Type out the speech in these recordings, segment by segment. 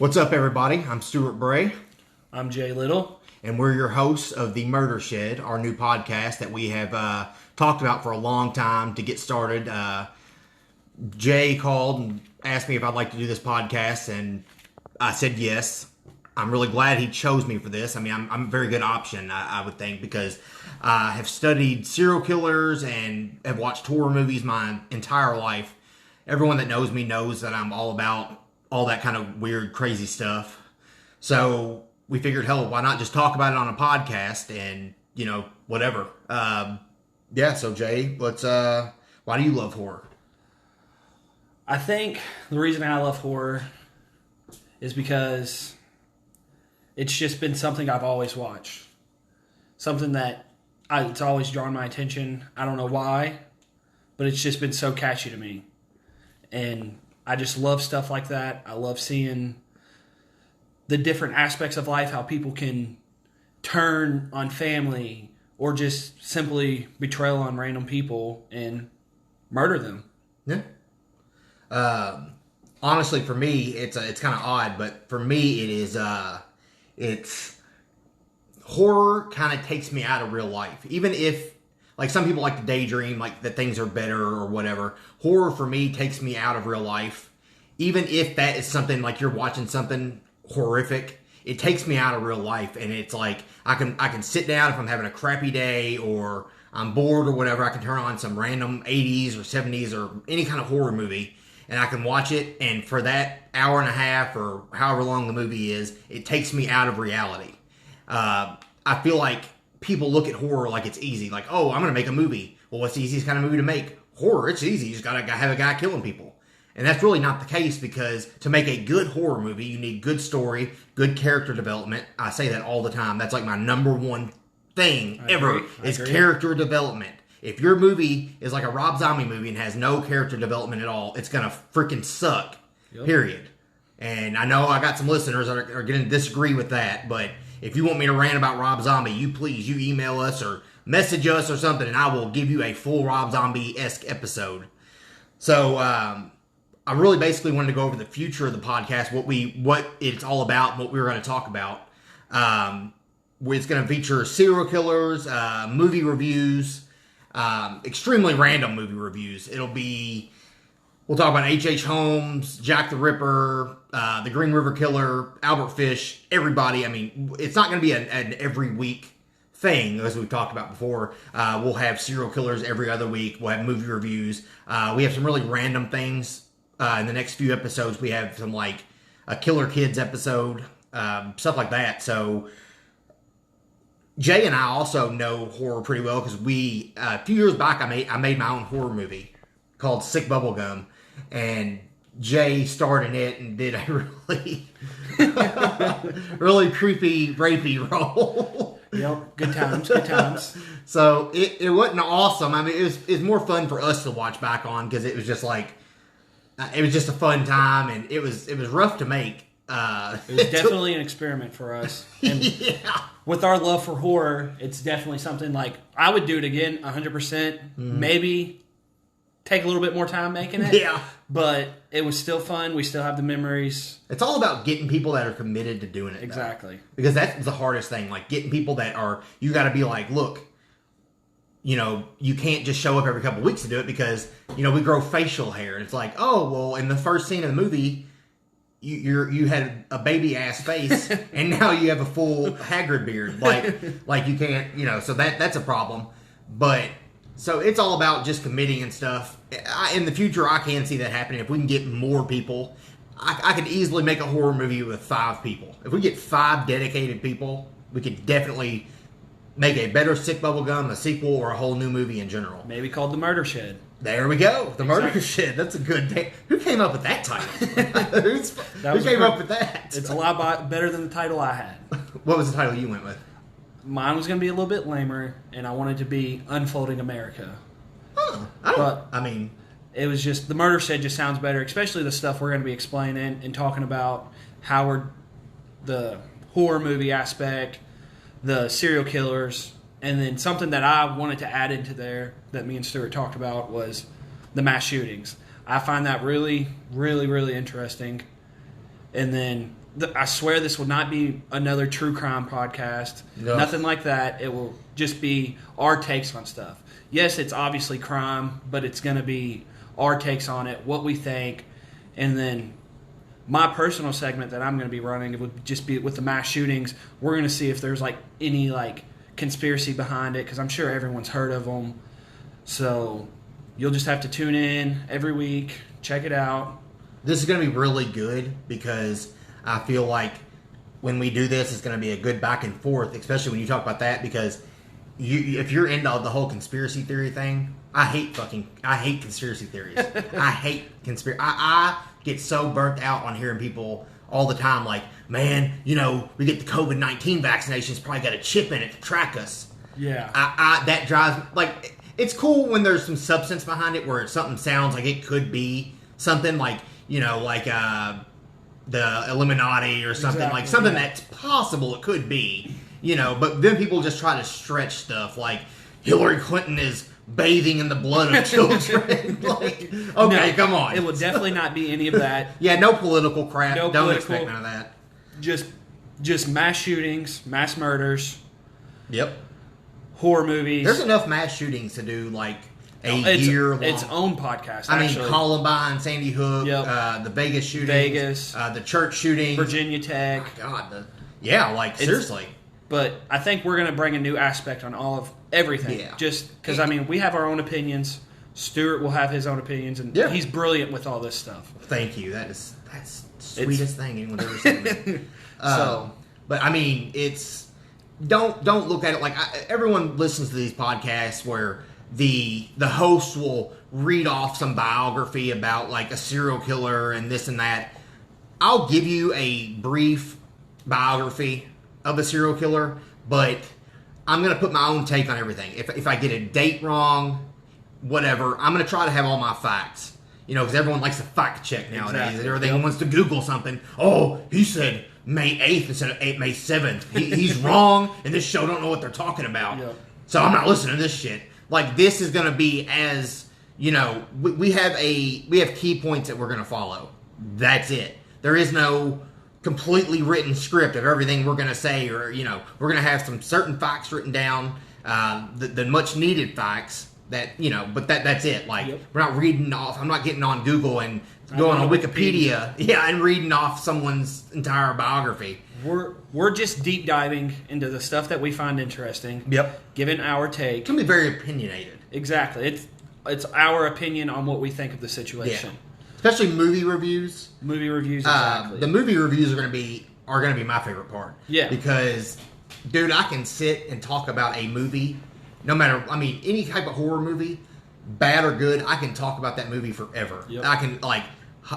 What's up, everybody? I'm Stuart Bray, I'm Jay Little. and we're your hosts of The Murder Shed, our new podcast that we have talked about for a long time to get started. Jay called and asked me if I'd like to do this podcast, and I said yes. I'm really glad he chose me for this. I mean, I'm a very good option, I would think, because I have studied serial killers and have watched horror movies my entire life. Everyone that knows me knows that I'm all about all that kind of weird, crazy stuff. So we figured, hell, why not just talk about it on a podcast and, whatever. So Jay, why do you love horror? I think the reason I love horror is because it's just been something I've always watched. Something that it's always drawn my attention. I don't know why, but it's just been so catchy to me. And I just love stuff like that. I love seeing the different aspects of life, how people can turn on family or just simply betrayal on random people and murder them. Yeah. Honestly, for me, it's kind of odd, but for me, it is. It's horror kind of takes me out of real life, even if. Like, some people like to daydream, like, that things are better or whatever. Horror, for me, takes me out of real life. Even if that is something, like, you're watching something horrific, it takes me out of real life. And it's like, I can sit down if I'm having a crappy day or I'm bored or whatever. I can turn on some random 80s or 70s or any kind of horror movie, and I can watch it. And for that hour and a half or however long the movie is, it takes me out of reality. I feel like people look at horror like it's easy. Like, oh, I'm going to make a movie. Well, what's the easiest kind of movie to make? Horror. It's easy. You just got to have a guy killing people. And that's really not the case, because to make a good horror movie, you need good story, good character development. I say that all the time. That's like my number one thing ever is character development. If your movie is like a Rob Zombie movie and has no character development at all, it's going to freaking suck. Yep. Period. And I know I got some listeners that are going to disagree with that, but if you want me to rant about Rob Zombie, you email us or message us or something, and I will give you a full Rob Zombie-esque episode. So, I really basically wanted to go over the future of the podcast, what it's all about, and what we were going to talk about. It's going to feature serial killers, movie reviews, extremely random movie reviews. We'll talk about H.H. Holmes, Jack the Ripper, the Green River Killer, Albert Fish, everybody. I mean, it's not going to be an every week thing, as we've talked about before. We'll have serial killers every other week. We'll have movie reviews. We have some really random things in the next few episodes. We have some, like, a Killer Kids episode, stuff like that. So Jay and I also know horror pretty well, because a few years back, I made my own horror movie called Sick Bubblegum. And Jay starred in it and did a really, really creepy, rapey role. Yep, good times. So it wasn't awesome. I mean, it was more fun for us to watch back on, because it was just like, it was just a fun time, and it was rough to make. It was definitely an experiment for us. And yeah. With our love for horror, it's definitely something like, I would do it again, 100%. Maybe take a little bit more time making it. Yeah. But it was still fun. We still have the memories. It's all about getting people that are committed to doing it. Exactly. Though. Because that's the hardest thing. Like, getting people that you got to be like, look, you can't just show up every couple of weeks to do it, because, we grow facial hair. And it's like, oh, well, in the first scene of the movie, you had a baby ass face, and now you have a full Hagrid beard. Like you can't, so that's a problem. But so it's all about just committing and stuff. In the future, I can see that happening. If we can get more people, I could easily make a horror movie with 5 people. If we get 5 dedicated people, we could definitely make a better Sick Bubblegum, a sequel, or a whole new movie in general. Maybe called The Murder Shed. There we go. The Murder Shed. That's a good name. Who came up with that title? Who came up with that? It's a lot better than the title I had. What was the title you went with? Mine was going to be a little bit lamer, and I wanted to be Unfolding America. Huh. It was just, The Murder Shed just sounds better, especially the stuff we're going to be explaining and talking about, the horror movie aspect, the serial killers, and then something that I wanted to add into there that me and Stuart talked about was the mass shootings. I find that really, really, really interesting. And then I swear this will not be another true crime podcast. No. Nothing like that. It will just be our takes on stuff. Yes, it's obviously crime, but it's going to be our takes on it, what we think. And then my personal segment that I'm going to be running would just be with the mass shootings. We're going to see if there's like any like conspiracy behind it, because I'm sure everyone's heard of them. So you'll just have to tune in every week, check it out. This is going to be really good because I feel like when we do this, it's going to be a good back and forth, especially when you talk about that, because if you're into the whole conspiracy theory thing, I hate conspiracy theories. I hate conspiracy. I get so burnt out on hearing people all the time like, man, we get the COVID-19 vaccination, it's probably got a chip in it to track us. Yeah. That drives me, like, it's cool when there's some substance behind it where something sounds like it could be something like, the Illuminati or something, exactly, like something that's possible it could be, but then people just try to stretch stuff like Hillary Clinton is bathing in the blood of children. Like, okay, no, come on. It will definitely not be any of that. Yeah, no political crap. No Don't political, expect none of that. Just mass shootings, mass murders. Yep. Horror movies. There's enough mass shootings to do like year long. Its own podcast. I mean, Columbine, Sandy Hook, yep. The Vegas shooting, the church shooting, Virginia Tech. Oh God, seriously. But I think we're going to bring a new aspect on all of everything. Yeah. Just because we have our own opinions. Stuart will have his own opinions, and he's brilliant with all this stuff. Thank you. That's the sweetest thing anyone's ever said to me. But I mean, it's don't look at it like everyone listens to these podcasts where the host will read off some biography about like a serial killer and this and that. I'll give you a brief biography of a serial killer, but I'm going to put my own take on everything. If I get a date wrong, whatever, I'm going to try to have all my facts. Because everyone likes to fact check nowadays. Exactly. Everyone wants to Google something. Oh, he said May 8th instead of May 7th. He's wrong, and this show don't know what they're talking about. Yep. So I'm not listening to this shit. Like, this is going to be as, we have key points that we're going to follow. That's it. There is no completely written script of everything we're going to say, or we're going to have some certain facts written down, the much needed facts that but that's it. Like, we're not reading off. I'm not getting on Google and going on Wikipedia, and reading off someone's entire biography. We're just deep diving into the stuff that we find interesting. Yep. Giving our take. It's gonna be very opinionated. Exactly. It's our opinion on what we think of the situation. Yeah. Especially movie reviews. Movie reviews, exactly. The movie reviews are gonna be my favorite part. Yeah. Because, dude, I can sit and talk about a movie, no matter, any type of horror movie, bad or good, I can talk about that movie forever. Yep. I can,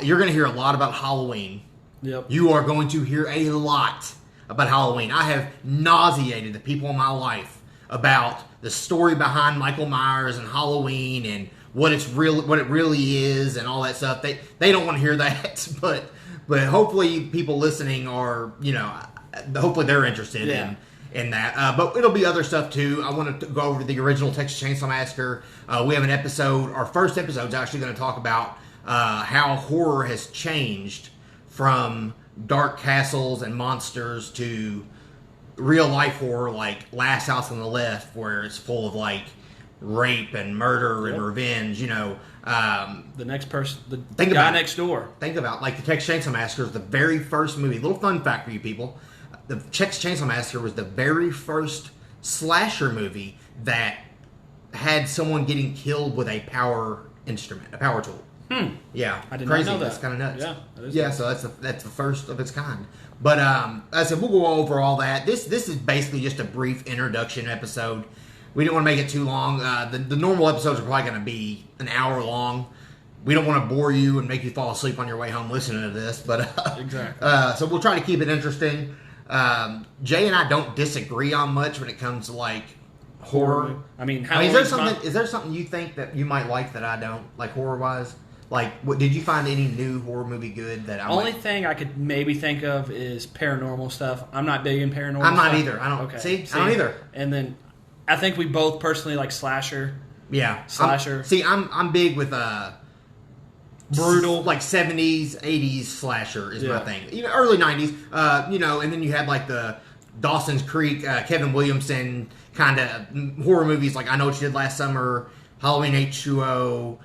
you're gonna hear a lot about Halloween. Yep. You are going to hear a lot about Halloween. I have nauseated the people in my life about the story behind Michael Myers and Halloween and what it really is and all that stuff. They don't want to hear that, but hopefully people listening are, hopefully they're interested in that. But it'll be other stuff too. I want to go over the original Texas Chainsaw Massacre. We have an episode. Our first episode is actually going to talk about how horror has changed from dark castles and monsters to real life horror, like Last House on the Left, where it's full of like rape and murder and revenge. The next person, the guy next door. Think about like the Texas Chainsaw Massacre is the very first movie. Little fun fact for you people: the Texas Chainsaw Massacre was the very first slasher movie that had someone getting killed with a power instrument, a power tool. Yeah, I didn't know that. That's kind of nuts. Yeah, yeah. So that's the first of its kind. But I said we'll go over all that. This is basically just a brief introduction episode. We didn't want to make it too long. The normal episodes are probably going to be an hour long. We don't want to bore you and make you fall asleep on your way home listening to this. But exactly. So we'll try to keep it interesting. Jay and I don't disagree on much when it comes to like horror. Is there something you think that you might like that I don't, like horror wise? Like, did you find any new horror movie good that I Only thing I could maybe think of is paranormal stuff. I'm not big in paranormal I'm stuff. not either. I don't. Okay. See, I don't either. And then I think we both personally like slasher. Yeah. Slasher. I'm big with brutal, like 70s, 80s slasher is my thing. You know, early 90s. You know, and then you had like the Dawson's Creek, Kevin Williamson kind of horror movies, like I Know What You Did Last Summer, Halloween H2O,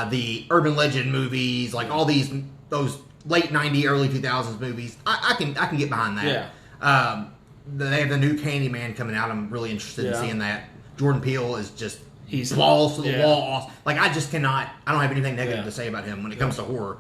the Urban Legend movies, like all those late 90s, early 2000s movies. I can get behind that. Yeah. They have the new Candyman coming out. I'm really interested in seeing that. Jordan Peele is just He's balls to the wall. Awesome. Like I just cannot. I don't have anything negative to say about him when it comes to horror.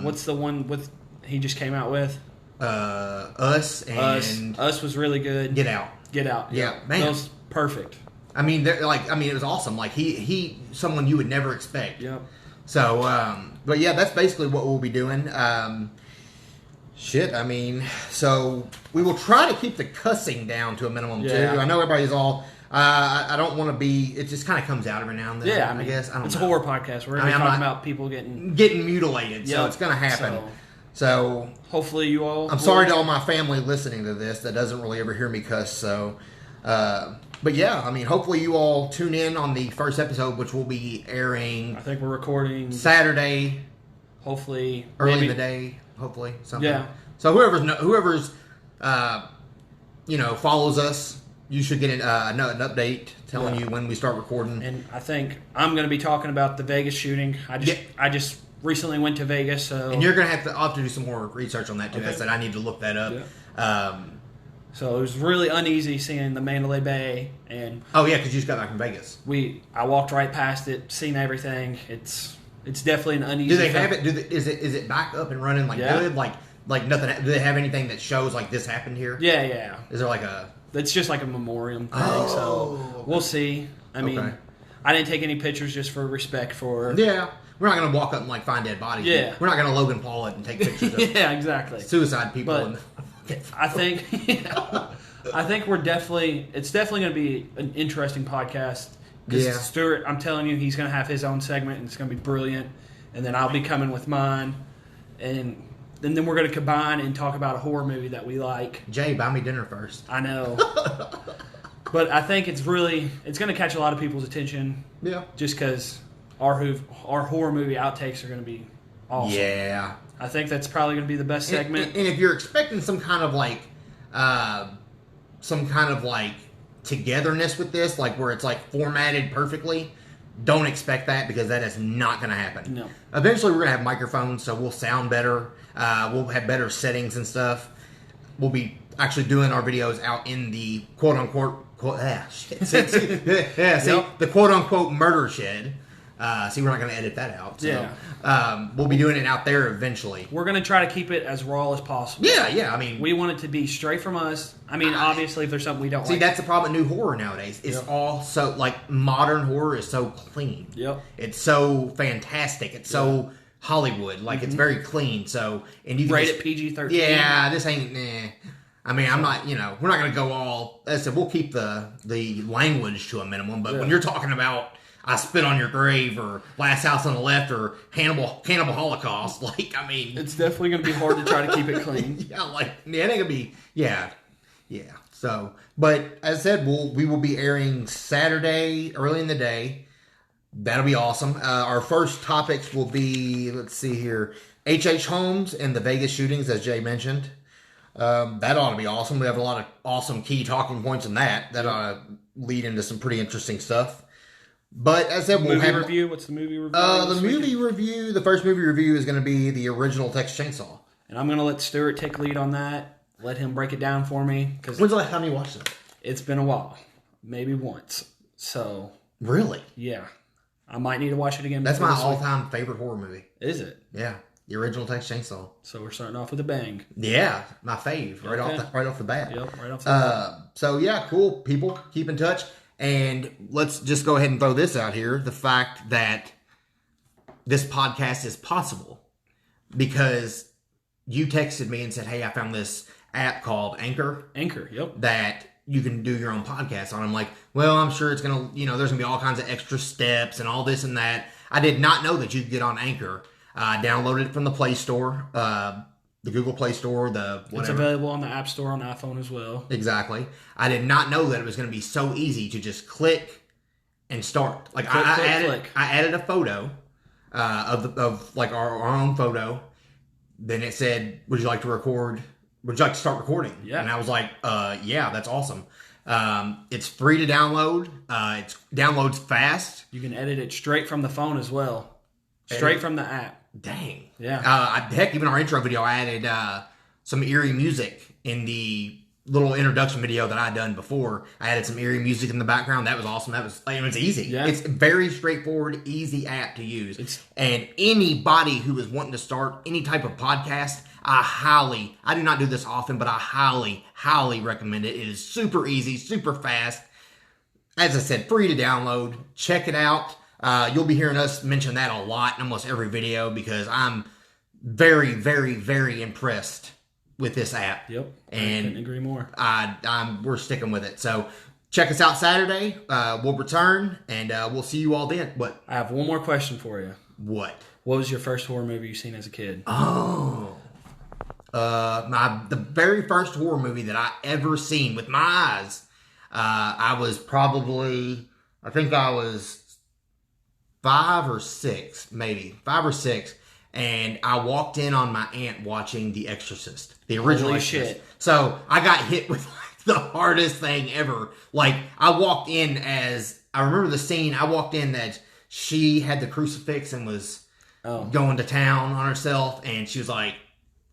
What's the one with he just came out with? Us and Us was really good. Get Out. Yeah, man, that was perfect. I mean, it was awesome. Like he someone you would never expect. Yep. So, but yeah, that's basically what we'll be doing. I mean, so we will try to keep the cussing down to a minimum too. I know everybody's all. I don't want to be. It just kind of comes out every now and then. Yeah, I guess. I don't it's know. a horror podcast. We're going to talk about people getting mutilated. So it's going to happen. So hopefully you all. I'm sorry to all my family listening to this that doesn't really ever hear me cuss. So, but yeah, I mean, hopefully you all tune in on the first episode, which will be airing. I think we're recording Saturday. Hopefully early in the day. Hopefully something. Yeah. So whoever's follows us, you should get an update telling you when we start recording. And I think I'm going to be talking about the Vegas shooting. I just recently went to Vegas, so and you're going to have to do some more research on that too. Okay. I said I need to look that up. Yeah. So it was really uneasy seeing the Mandalay Bay, and because you just got back from Vegas. I walked right past it, seen everything. It's definitely an uneasy. Do they have it? Is it back up and running good? Like nothing? Do they have anything that shows like this happened here? Yeah. Is there like a? It's just like a memoriam thing. So we'll see. I mean, I didn't take any pictures just for respect for. Yeah. We're not going to walk up and like find dead bodies. Yeah. We're not going to Logan Paul it and take pictures of exactly. suicide people. But I think it's definitely going to be an interesting podcast. Because Stuart, I'm telling you, he's going to have his own segment and it's going to be brilliant. And then I'll be coming with mine. And then we're going to combine and talk about a horror movie that we like. Jay, buy me dinner first. I know. But I think it's going to catch a lot of people's attention. Yeah. Just because our horror movie outtakes are going to be awesome. Yeah. I think that's probably going to be the best segment. And if you're expecting some kind of togetherness with this, like where it's like formatted perfectly, don't expect that because that is not going to happen. No. Eventually, we're going to have microphones, so we'll sound better. We'll have better settings and stuff. We'll be actually doing our videos out in the quote unquote the quote unquote murder shed. We're not going to edit that out. So, we'll be doing it out there eventually. We're going to try to keep it as raw as possible. Yeah. I mean, we want it to be straight from us. I mean, obviously, if there's something we don't like. That's the problem with new horror nowadays. It's all so, like, modern horror is so clean. Yep. It's so fantastic. It's so Hollywood. Like, it's very clean. So, and you can rated PG-13. Yeah, this ain't, I mean, I'm not, we're not going to go all, as I said, we'll keep the language to a minimum, but when you're talking about I Spit on Your Grave or Last House on the Left or Cannibal Holocaust, like, I mean, it's definitely going to be hard to try to keep it clean. It ain't going to be, yeah. So, but as I said, we will be airing Saturday early in the day. That'll be awesome. Our first topics will be, let's see here, H.H. Holmes and the Vegas shootings, as Jay mentioned. That ought to be awesome. We have a lot of awesome key talking points in that. That ought to lead into some pretty interesting stuff. But as I said, we'll have review. What's the movie review? The first movie review is going to be the original Texas Chainsaw. And I'm going to let Stuart take lead on that. Let him break it down for me. When's the last time you watched it? It's been a while. Maybe once. So. Really? Yeah. I might need to watch it again. That's my all-time favorite horror movie. Is it? Yeah. The original Texas Chainsaw. So we're starting off with a bang. Yeah. My fave. Right off the bat. Yep. Right off the bat. So yeah, cool. People, keep in touch. And let's just go ahead and throw this out here. The fact that this podcast is possible because you texted me and said, hey, I found this app called Anchor. Anchor, yep. That you can do your own podcast on. I'm like, well, I'm sure it's going to, there's going to be all kinds of extra steps and all this and that. I did not know that you could get on Anchor. I downloaded it from the Play Store, the Google Play Store, the whatever. It's available on the App Store on iPhone as well. Exactly. I did not know that it was going to be so easy to just click and start. Like click. I added a photo. of like our own photo. Then it said, "Would you like to record? Would you like to start recording?" Yeah. And I was like, "Yeah, that's awesome." It's free to download. It downloads fast. You can edit it straight from the phone as well, straight from the app. Dang. Yeah. Heck, even our intro video, I added some eerie music in the little introduction video that I had done before. I added some eerie music in the background. That was awesome. It was easy. Yeah. It's a very straightforward, easy app to use. And anybody who is wanting to start any type of podcast, I do not do this often, but I highly recommend it. It is super easy, super fast. As I said, free to download. Check it out. You'll be hearing us mention that a lot in almost every video because I'm very, very, very impressed with this app. Yep. And I couldn't agree more. We're sticking with it. So check us out Saturday. We'll return and we'll see you all then. What? I have one more question for you. What? What was your first horror movie you seen as a kid? Oh. The very first horror movie that I ever seen with my eyes, I was probably, I think I was 5 or 6, maybe 5 or 6, and I walked in on my aunt watching The Exorcist, the original Holy Exorcist. shit. So I got hit with like the hardest thing ever. Like I walked in I remember the scene. I walked in that she had the crucifix and was going to town on herself, and she was like,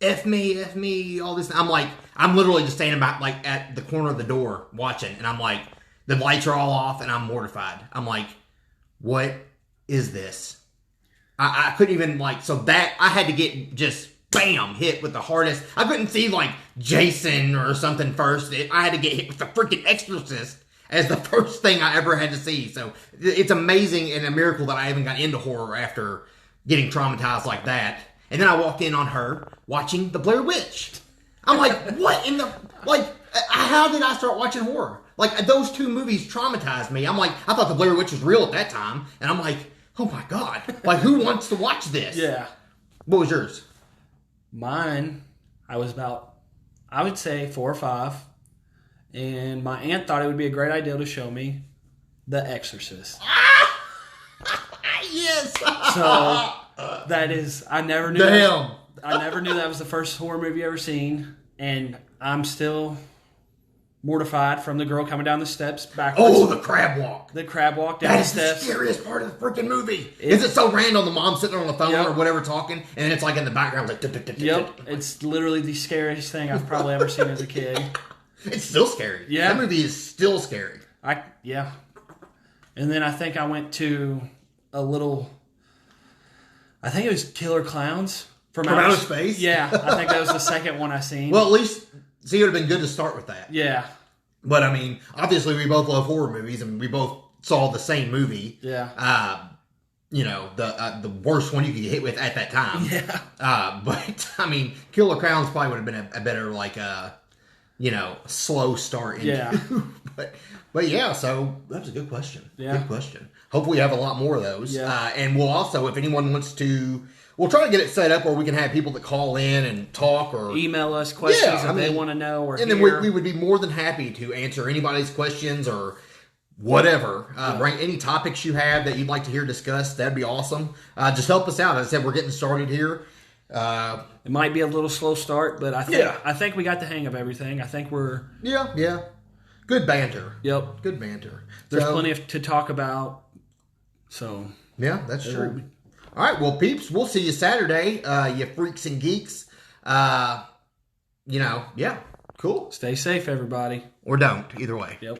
F me, all this. I'm literally just standing about like at the corner of the door watching, and I'm like, the lights are all off, and I'm mortified. I'm like, what is this? I couldn't even so that I had to get just bam hit with the hardest. I couldn't see like Jason or something first. I had to get hit with the freaking Exorcist as the first thing I ever had to see. So it's amazing and a miracle that I even got into horror after getting traumatized like that. And then I walked in on her watching The Blair Witch. I'm like, what in the... how did I start watching horror? Those two movies traumatized me. I'm like, I thought The Blair Witch was real at that time. And I'm like, oh my God. Who wants to watch this? Yeah. What was yours? Mine, I was about, I would say 4 or 5. And my aunt thought it would be a great idea to show me The Exorcist. Yes. So... that is, I never knew. Damn. I never knew that was the first horror movie I ever seen, and I'm still mortified from the girl coming down the steps backwards. Oh, the crab walk. The crab walk down the steps. That's the scariest part of the freaking movie. Is it so random? The mom sitting on the phone or whatever talking, and it's like in the background, Yep, it's literally the scariest thing I've probably ever seen as a kid. It's still scary. Yeah, that movie is still scary. And then I think I went to a little. I think it was Killer Clowns from Outer Space. Yeah, I think that was the second one I seen. Well, at least it would have been good to start with that. Yeah, but I mean, obviously, we both love horror movies, and we both saw the same movie. Yeah. The worst one you could get hit with at that time. Yeah. But I mean, Killer Clowns probably would have been a better slow start. Yeah. But yeah, so that's a good question. Yeah. Good question. Hopefully we have a lot more of those. Yeah. And we'll also, if anyone wants to, we'll try to get it set up where we can have people that call in and talk or email us questions that they want to know or and hear. then we would be more than happy to answer anybody's questions or whatever. Bring any topics you have that you'd like to hear discussed. That'd be awesome. Just help us out. As I said, we're getting started here. It might be a little slow start, but I think we got the hang of everything. I think we're... Yeah. Good banter. Yep. Good banter. There's plenty to talk about. So... Yeah, that's true. All right, well, peeps, we'll see you Saturday, you freaks and geeks. Yeah, cool. Stay safe, everybody. Or don't, either way. Yep.